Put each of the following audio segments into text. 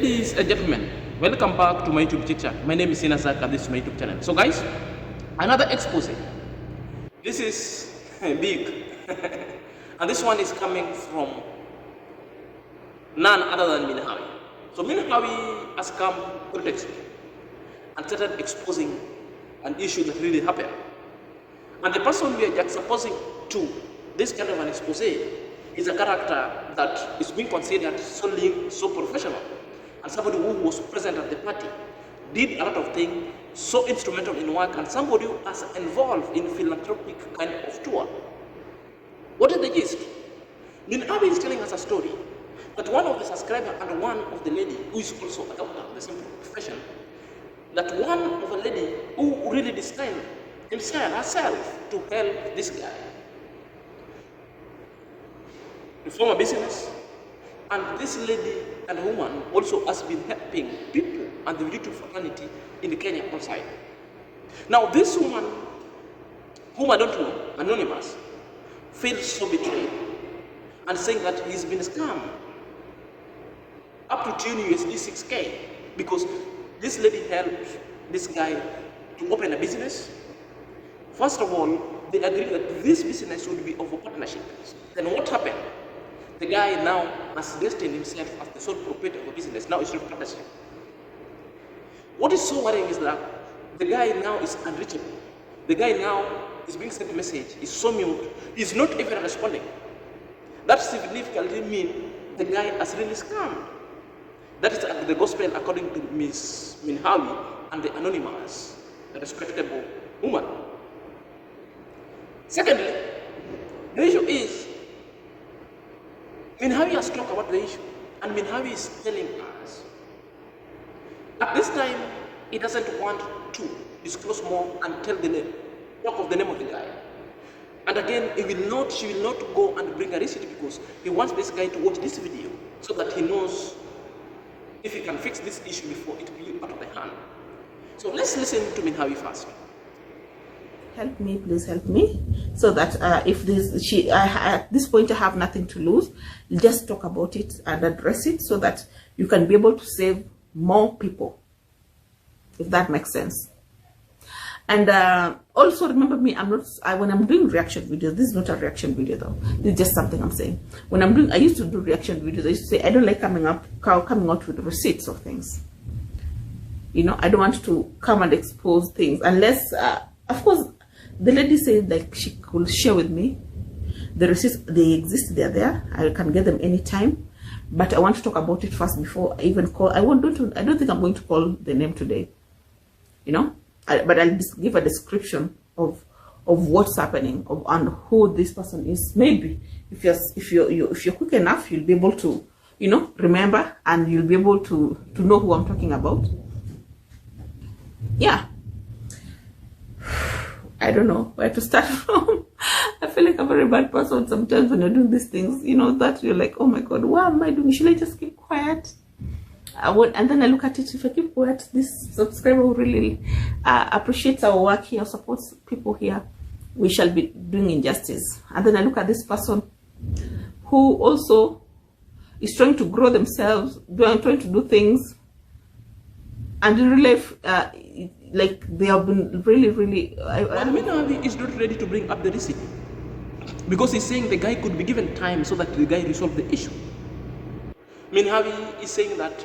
Ladies and gentlemen, welcome back to my YouTube channel. My name is Inazak and this is my YouTube channel. So guys, another expose. This is big. And this one is coming from none other than Hawi. So Hawi has come context and started exposing an issue that really happened. And the person we are juxtaposing to this kind of an expose is a character that is being considered so professional, and somebody who was present at the party, did a lot of things, so instrumental in work, and somebody who is involved in philanthropic kind of tour. What is the gist? Hawi is telling us a story that one of the subscribers and one of the lady who is also a doctor of the same profession, that one of a lady who really destined herself to help this guy to form a business, and this lady and woman also has been helping people and the YouTube fraternity in the Kenya outside. Now this woman, whom I don't know, anonymous, feels so betrayed and saying that he's been scammed up to tune USD 6K because this lady helped this guy to open a business. First of all, they agreed that this business would be of a partnership. Then what happened? The guy now has destined himself as the sole proprietor of a business. Now it's not partnership. What is so worrying is that the guy now is unreachable. The guy now is being sent a message, is so mute, he's not even responding. That significantly means the guy has really scammed. That is the gospel according to Miss Hawi and the anonymous, the respectable woman. Secondly, the issue is, Hawi has talked about the issue, and Hawi is telling us, at this time, he doesn't want to disclose more and talk of the name of the guy. And again, she will not go and bring a receipt because he wants this guy to watch this video so that he knows if he can fix this issue before it be out of the hand. So let's listen to Hawi first. Help me, please help me, so that if at this point I have nothing to lose, just talk about it and address it so that you can be able to save more people, if that makes sense. And also remember me, when I'm doing reaction videos, this is not a reaction video though, this is just something I'm saying. When I used to do reaction videos, I used to say I don't like coming out with receipts of things. You know, I don't want to come and expose things unless of course the lady said like she could share with me the receipts. They exist, they're there, I can get them anytime, but I want to talk about it first before I even call. I don't think I'm going to call the name today, you know, but I'll just give a description of what's happening and who this person is. Maybe if you're quick enough, you'll be able to, you know, remember, and you'll be able to know who I'm talking about. Yeah, I don't know where to start from. I feel like I'm a very bad person sometimes when you're doing these things, you know, that you're like, oh my God, what am I doing? Should I just keep quiet? And then I look at it, if I keep quiet, this subscriber will really appreciates our work here, supports people here, we shall be doing injustice. And then I look at this person who also is trying to grow themselves, trying to do things, and in real life, like they have been really. Hawi is not ready to bring up the receipt because he's saying the guy could be given time so that the guy resolve the issue. Hawi is saying that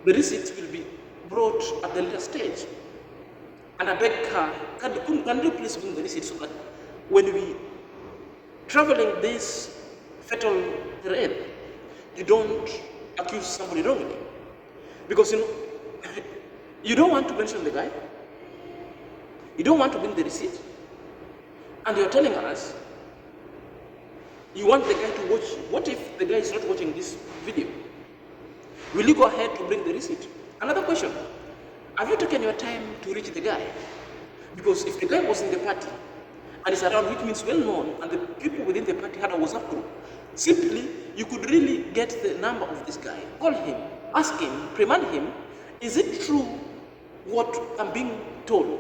the receipts will be brought at the later stage, and I beg her, can you please bring the receipt so that when we traveling this fatal terrain, you don't accuse somebody wrongly, because you know. You don't want to mention the guy, you don't want to bring the receipt, and you're telling us you want the guy to watch. What if the guy is not watching this video? Will you go ahead to bring the receipt? Another question, have you taken your time to reach the guy? Because if the guy was in the party and is around, which means well known, and the people within the party had a WhatsApp group, simply you could really get the number of this guy, call him, ask him, remind him, is it true what I'm being told?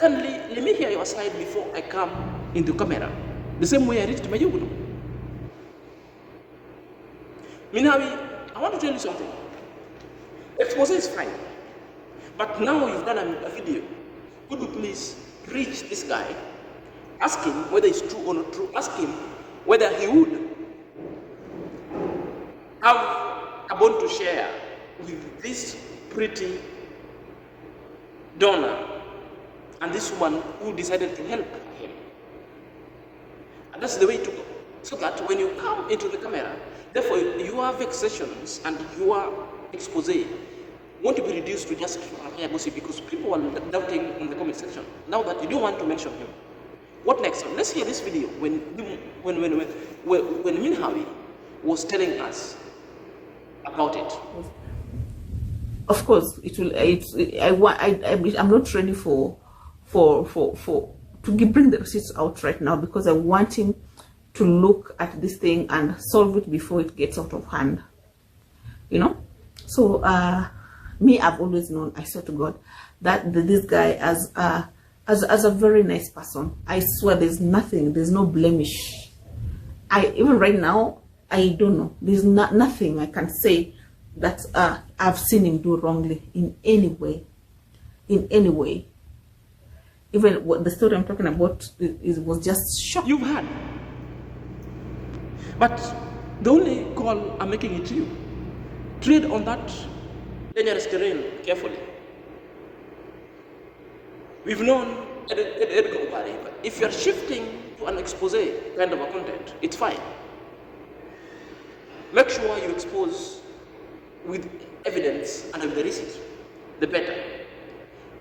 Let me hear your side before I come into camera. The same way I reached Mayugudu. Hawi, I want to tell you something. Expose is fine. But now you've done a video. Could you please reach this guy, ask him whether it's true or not true, ask him whether he would have a bond to share with this pretty donor and this woman who decided to help him. And that's the way to go. So that when you come into the camera, therefore your vexations and your expose won't be reduced to just gossip, because people are doubting in the comment section now that you don't want to mention him. What next? So let's hear this video when Hawi was telling us about it. Of course, it will. I'm not ready to bring the receipts out right now, because I want him to look at this thing and solve it before it gets out of hand. You know. So me, I've always known, I swear to God, that this guy as a very nice person. I swear there's no blemish. Even right now, I don't know. There's nothing I can say that I've seen him do wrongly in any way. Even what the story I'm talking about was just shock. You've had. But the only call I'm making it to you, tread on that dangerous terrain carefully. We've known Edgar Obare, but if you're shifting to an expose kind of a content, it's fine. Make sure you expose with evidence and with the receipt, the better.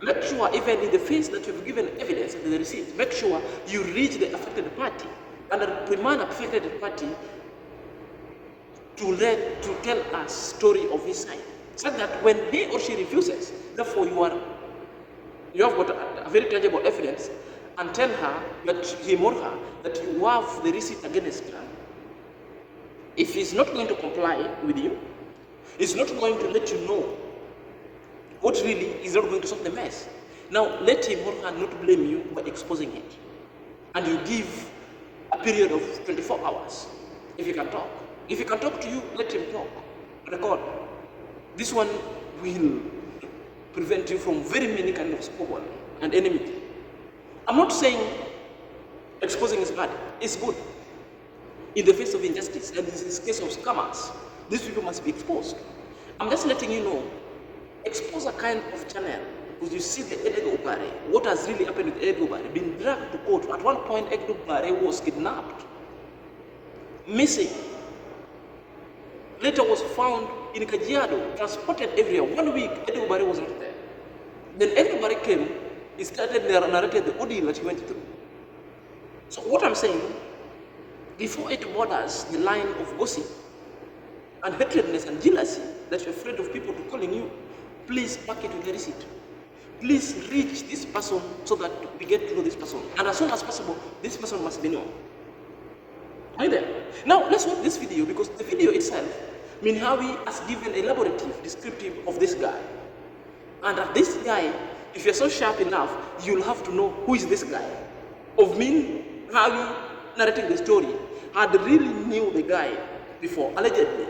Make sure even in the face that you've given evidence and the receipt, make sure you reach the affected party and remind affected party to tell us story of his side, so that when he or she refuses, therefore you have got a very tangible evidence, and tell her that him or her that you have the receipt against her. If he's not going to comply with you, he's not going to let you know what really is not going to solve the mess. Now let him or her not blame you by exposing it, and you give a period of 24 hours if he can talk. If he can talk to you, let him talk. Record. This one will prevent you from very many kinds of squabble and enmity. I'm not saying exposing is bad. It's good. In the face of injustice, and in this case of scammers, these people must be exposed. I'm just letting you know, expose a kind of channel, because you see the Edgar Obare, what has really happened with Edgar Obare, been dragged to court. At one point, Edgar Obare was kidnapped, missing. Later was found in Kajiado, transported everywhere. 1 week, Edgar Obare was not there. Then Edgar Obare came, he started narrating the ordeal that he went through. So what I'm saying, before it borders the line of gossip and hatredness and jealousy that you're afraid of people to calling you, please back it with the receipt. Please reach this person so that we get to know this person. And as soon as possible, this person must be known. Are you there? Now, let's watch this video, because the video itself, Hawi has given a elaborative descriptive of this guy. And that this guy, if you're so sharp enough, you'll have to know who is this guy. Of Hawi narrating the story, had really knew the guy before, allegedly.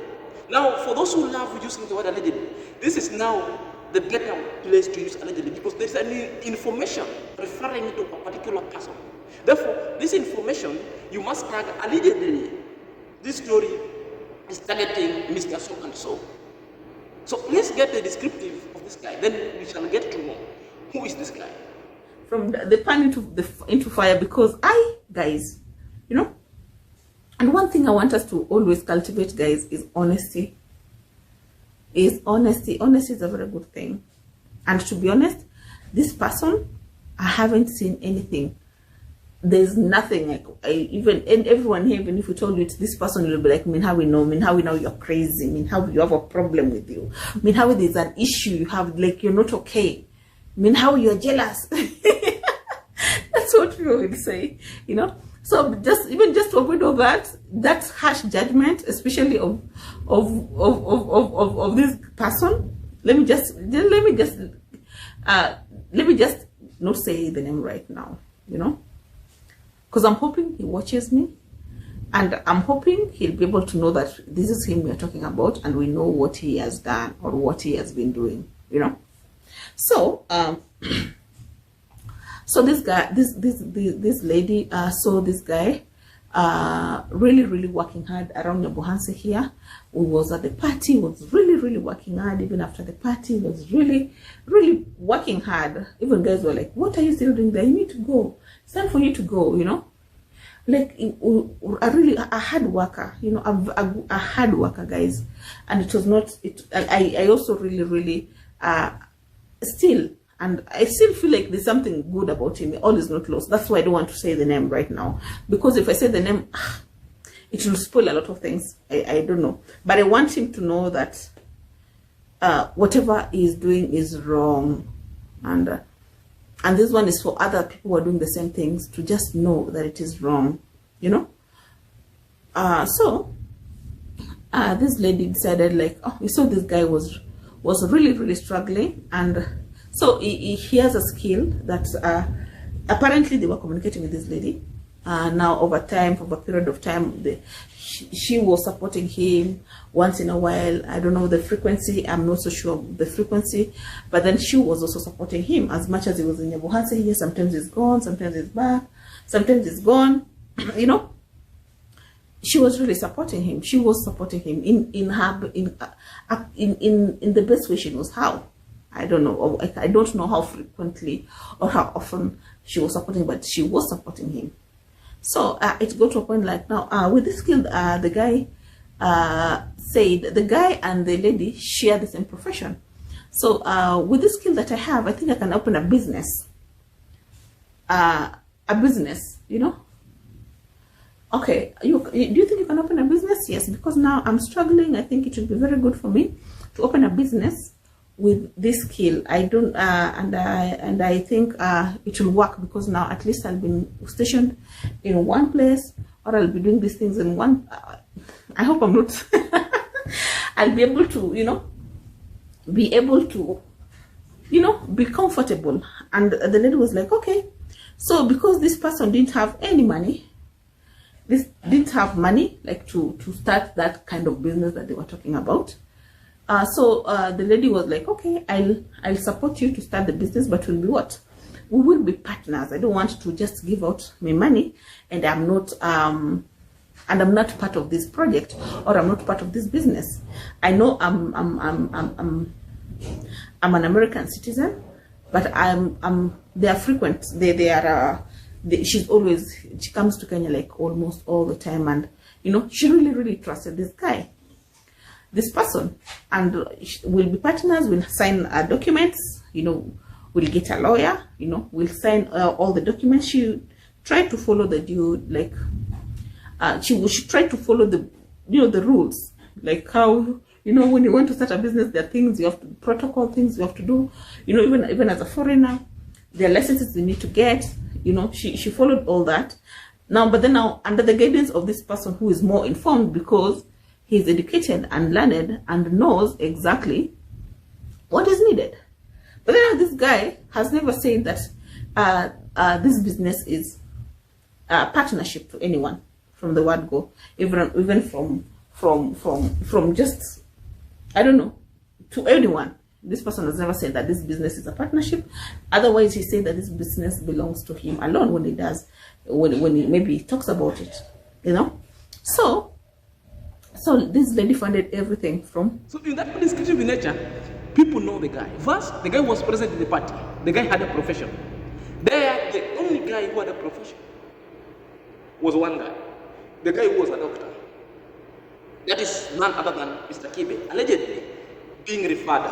Now, for those who love using the word allegedly, this is now the better place to use allegedly, because there's any information referring to a particular person. Therefore, this information, you must tag allegedly. This story is targeting Mr. So and so. So let's get the descriptive of this guy, then we shall get to know who is this guy. From the pan into fire, because guys, you know, and one thing I want us to always cultivate, guys, is honesty. Honesty is a very good thing. And to be honest, this person, I haven't seen anything. There's nothing like, and everyone here, even if we told you it's this person, you'll be like, Hawi, now you're crazy. Hawi, you have a problem with you. Hawi, there's an issue you have, like, you're not okay. Hawi, you're jealous. That's what people will say, you know. So just to avoid all that harsh judgment, especially of this person, let me just not say the name right now, you know, because I'm hoping he watches me, And I'm hoping he'll be able to know that this is him we're talking about, and we know what he has done or what he has been doing, you know. So so this guy, this lady saw this guy really working hard around Nyabuhanse here. We was at the party, was really working hard. Even after the party, was really working hard. Even guys were like, what are you still doing there? You need to go. It's time for you to go, you know. Like a hard worker, you know, a hard worker, guys. And it was not it. I also really still, and I still feel like there's something good about him. All is not lost. That's why I don't want to say the name right now, because if I say the name, it will spoil a lot of things. I don't know, but I want him to know that whatever he's doing is wrong, and this one is for other people who are doing the same things to just know that it is wrong, you know. So this lady decided, like, oh, we saw this guy was really struggling, and so he has a skill that apparently they were communicating with this lady. Now over time, for a period of time, she was supporting him once in a while. I don't know the frequency, I'm not so sure of the frequency, but then she was also supporting him as much as he was in Nyabuhanse here. Sometimes he's gone, sometimes he's back, sometimes he's gone, you know. She was really supporting him. She was supporting him in the best way she knows how. I don't know, or I don't know how frequently or how often she was supporting, but she was supporting him. So it got to a point like now, with this skill, the guy said the guy and the lady share the same profession. So with this skill that I have, I think I can open a business. You know. Okay, do you think you can open a business? Yes, because now I'm struggling. I think it would be very good for me to open a business with this skill. I don't and I think it will work, because now at least I'll be stationed in one place, or I'll be doing these things in one. I hope I'm not. I'll be able to, you know, be comfortable. And the lady was like, okay. So because this person didn't have any money, like to start that kind of business that they were talking about. So the lady was like, okay, I'll support you to start the business, but we'll be what? We will be partners. I don't want to just give out my money and I'm not part of this project, or I'm not part of this business. I know I'm an American citizen, but they are frequent. She comes to Kenya like almost all the time, and you know, she really trusted this guy, this person, and we'll be partners. We'll sign documents, you know, we'll get a lawyer, you know, we'll sign all the documents. She tried to follow the due, like she tried to follow the, you know, the rules, like how, you know, when you want to start a business, there are things you have to, protocol things you have to do, you know, even as a foreigner, there are licenses you need to get, you know. She followed all that. Now, but then now, under the guidance of this person who is more informed, because he's educated and learned and knows exactly what is needed. But then this guy has never said that this business is a partnership to anyone from the word go, even from just, I don't know, to anyone. This person has never said that this business is a partnership. Otherwise, he said that this business belongs to him alone when he does, when he maybe talks about it, you know. So this lady funded everything from. So in that descriptive nature, people know the guy. First, the guy was present in the party. The guy had a profession. There, the only guy who had a profession was one guy. The guy who was a doctor. That is none other than Mr. Kibe, allegedly being referred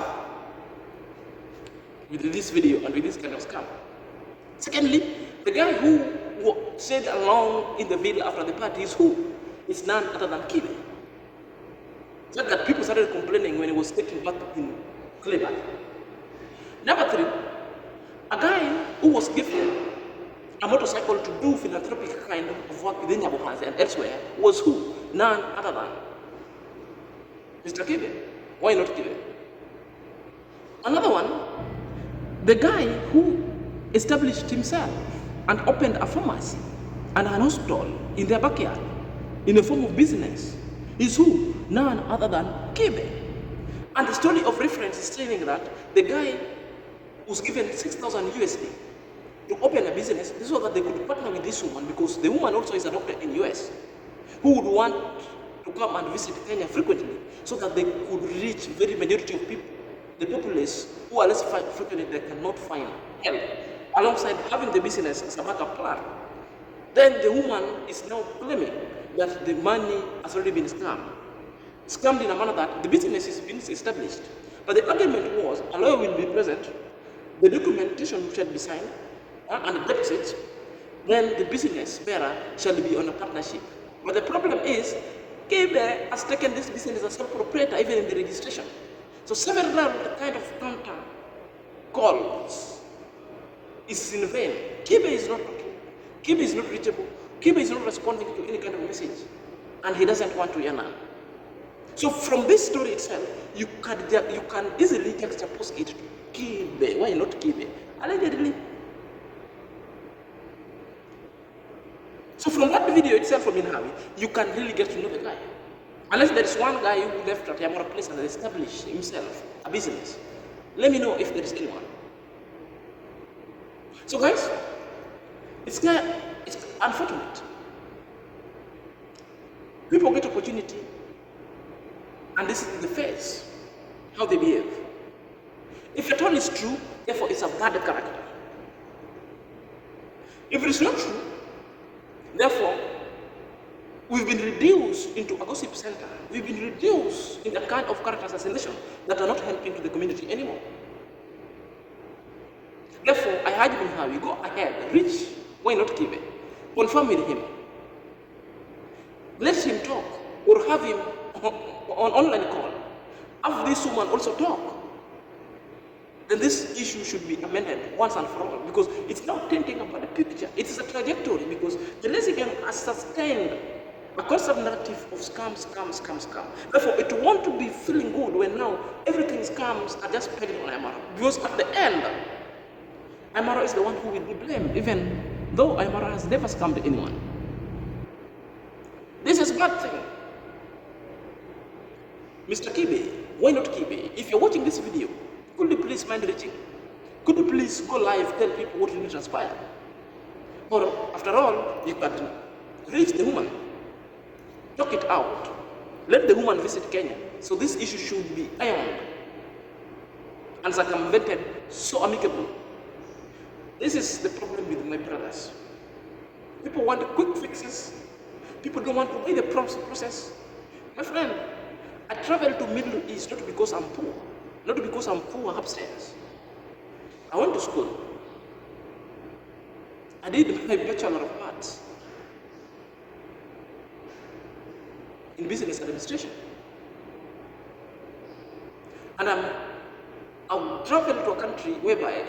with this video and with this kind of scam. Secondly, the guy who stayed along in the video after the party is who? It's none other than Kibe. So that people started complaining when he was taken back in Kibe. Number three, a guy who was given a motorcycle to do philanthropic kind of work within Nyabuhanse and elsewhere was who? None other than Mr. Kibe. Why not Kibe? Another one, the guy who established himself and opened a pharmacy and an hospital in their backyard in the form of business is who? None other than Kibe. And the story of reference is saying that the guy was given 6,000 USD to open a business so that they could partner with this woman, because the woman also is a doctor in US who would want to come and visit Kenya frequently so that they could reach very majority of people, the populace who are less frequently they cannot find help, alongside having the business as a backup plan. Then the woman is now claiming that the money has already been scammed in a manner that the business is being established. But the argument was a lawyer will be present, the documentation shall be signed, and the deposit, then the business bearer shall be on a partnership. But the problem is, Kibe has taken this business as a sole proprietor, even in the registration. So several kind of counter calls is in vain. Kibe is not talking. Kibe is not reachable. Kibe is not responding to any kind of message, and he doesn't want to earn. So from this story itself, you can easily juxtapose it to Kibe. Why not Kibe? Allegedly. So from that video itself from Hawi, you can really get to know the guy. Unless there is one guy who left at Yamara place and established himself a business. Let me know if there is anyone. So guys, it's unfortunate. People get opportunity, and this is the face, how they behave. If at all is true, therefore it's a bad character. If it is not true, therefore, we've been reduced into a gossip center. We've been reduced in the kind of character assassination that are not helping to the community anymore. Therefore, I urge him how we go ahead, reach, why not Kibe? Confirm with him. Let him talk, or have him on online call. Have this woman also talk. Then this issue should be amended once and for all, because it's not painting about the picture. It is a trajectory, because the lazy gang has sustained a constant narrative of scam. Therefore, it won't to be feeling good when now everything scams are just pegged on Aymara. Because at the end, Aymara is the one who will be blamed, even though Aymara has never scammed anyone. This is a bad thing. Mr. Kibe, why not Kibe? If you're watching this video, could you please mind reaching? Could you please go live, tell people what really transpired? Or, after all, you can reach the woman, talk it out, let the woman visit Kenya. So this issue should be ironed and circumvented so amicably. This is the problem with my brothers. People want quick fixes. People don't want to weigh the process. My friend, I travel to Middle East not because I'm poor. Not because I'm poor upstairs. I went to school. I did my Bachelor of Arts in Business Administration. And I'll travel to a country whereby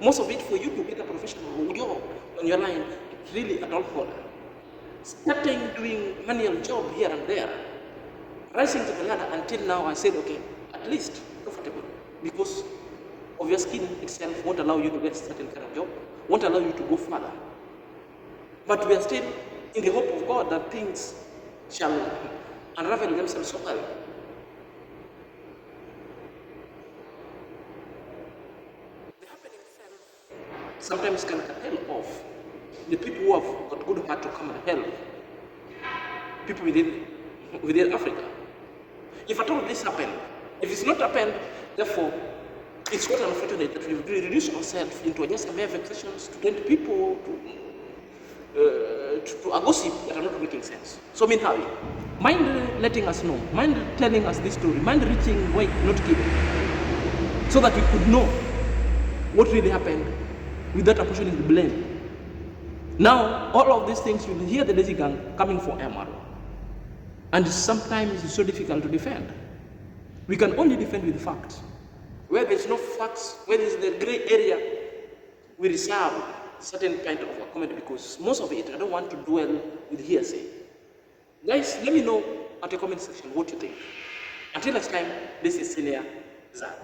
most of it, for you to get a professional job on your line, it's really a tall order. Starting doing manual job here and there, rising to the ladder until now, I said, okay, at least comfortable, because of your skin itself won't allow you to get certain kind of job, won't allow you to go further. But we are still in the hope of God that things shall unravel themselves so well. The happening itself sometimes can tell off the people who have got good heart to come and help people within Africa. If at all this happened, if it's not happened, therefore, it's quite unfortunate that we've reduced ourselves into just a mere vexations to tempt people to a gossip that are not making sense. So, Hawi, mind letting us know, mind telling us this story, mind reaching why not Kibe, so that we could know what really happened without apportioning the blame. Now, all of these things, you'll hear the lazy gang coming for Aymara. And sometimes it's so difficult to defend. We can only defend with facts. Where there's no facts, where there's the gray area, we reserve certain kind of a comment, because most of it, I don't want to dwell with hearsay. Guys, let me know at the comment section what you think. Until next time, this is Senior Zach.